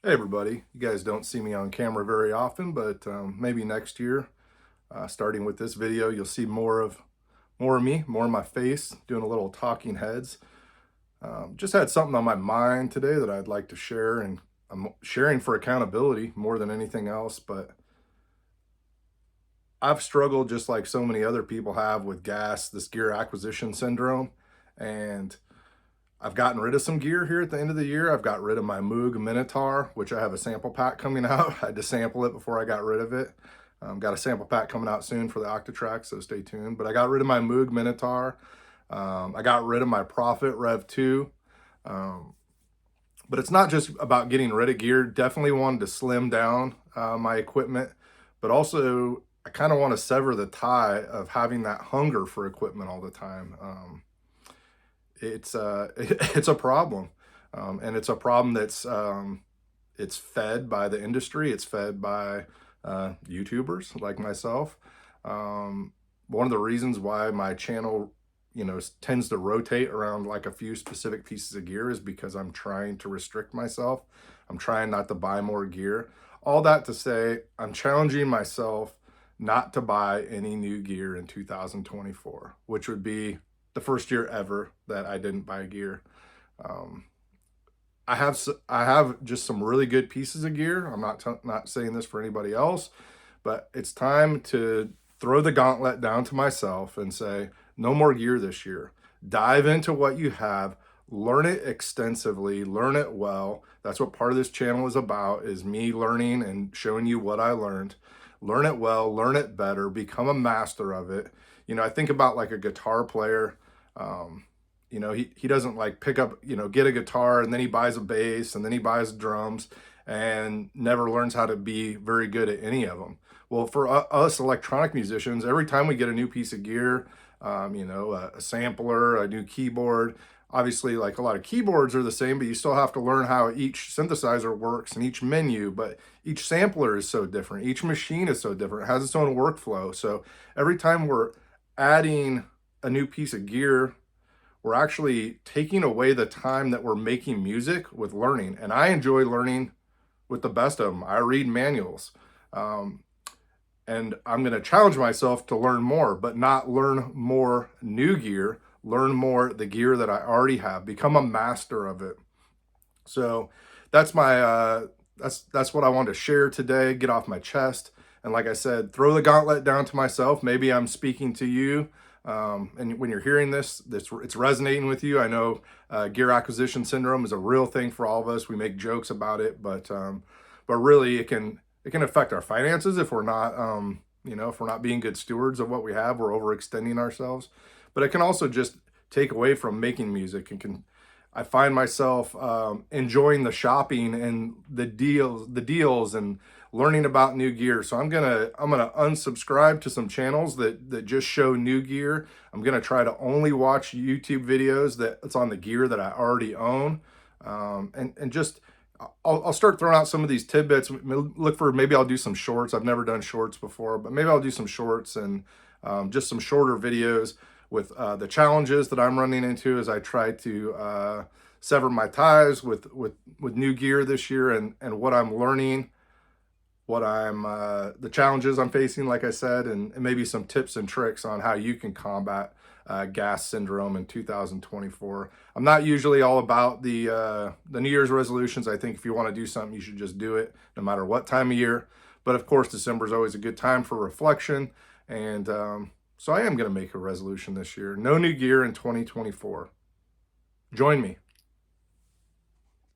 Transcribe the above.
Hey everybody, you guys don't see me on camera very often, but maybe next year, starting with this video, you'll see more of me, more of my face, doing a little talking heads. Just had something on my mind today that I'd like to share, and I'm sharing for accountability more than anything else. But I've struggled just like so many other people have with GA.S, this gear acquisition syndrome, and I've gotten rid of some gear here at the end of the year. I've got rid of my Moog Minotaur, which I have a sample pack coming out. I had to sample it before I got rid of it. Got a sample pack coming out soon for the Octatrack, so stay tuned. But I got rid of my Moog Minotaur. I got rid of my Profit Rev 2. But it's not just about getting rid of gear. Definitely wanted to slim down my equipment, but also I kind of want to sever the tie of having that hunger for equipment all the time. It's a problem, and it's a problem that's it's fed by the industry. It's fed by YouTubers like myself. One of the reasons why my channel, tends to rotate around like a few specific pieces of gear is because I'm trying to restrict myself. I'm trying not to buy more gear. All that to say, I'm challenging myself not to buy any new gear in 2024, which would be the first year ever that I didn't buy gear. Um, I have just some really good pieces of gear. I'm not saying this for anybody else, but it's time to throw the gauntlet down to myself and say no more gear this year. Dive into what you have, learn it extensively, learn it well. That's what part of this channel is about, is me learning and showing you what I learned. Learn it well, learn it better, become a master of it. I think about like a guitar player. He doesn't like pick up, get a guitar and then he buys a bass and then he buys drums and never learns how to be very good at any of them. Well, for us electronic musicians, every time we get a new piece of gear, a sampler, a new keyboard, obviously like a lot of keyboards are the same, but you still have to learn how each synthesizer works and each menu, but each sampler is so different. Each machine is so different, it has its own workflow. So every time we're adding a new piece of gear, we're actually taking away the time that we're making music with learning. And I enjoy learning with the best of them. I read manuals. And I'm going to challenge myself to learn more, but not learn more new gear, learn more the gear that I already have, become a master of it. So that's that's what I wanted to share today, get off my chest. And like I said, throw the gauntlet down to myself. Maybe I'm speaking to you. And when you're hearing this, it's resonating with you. I know gear acquisition syndrome is a real thing for all of us. We make jokes about it, but really it can affect our finances if we're not if we're not being good stewards of what we have. We're overextending ourselves, but it can also just take away from making music. I find myself enjoying the shopping and the deals and learning about new gear. So I'm gonna unsubscribe to some channels that just show new gear. I'm gonna try to only watch YouTube videos that's on the gear that I already own, and just I'll start throwing out some of these tidbits. Look for, maybe I'll do some shorts. I've never done shorts before, but maybe I'll do some shorts and just some shorter videos with the challenges that I'm running into as I try to sever my ties with new gear this year, and what I'm learning, what I'm the challenges I'm facing, like I said, and maybe some tips and tricks on how you can combat GA.S syndrome in 2024. I'm not usually all about the New Year's resolutions. I think if you want to do something, you should just do it, no matter what time of year. But of course, December is always a good time for reflection, and so I am going to make a resolution this year: no new gear in 2024. Join me.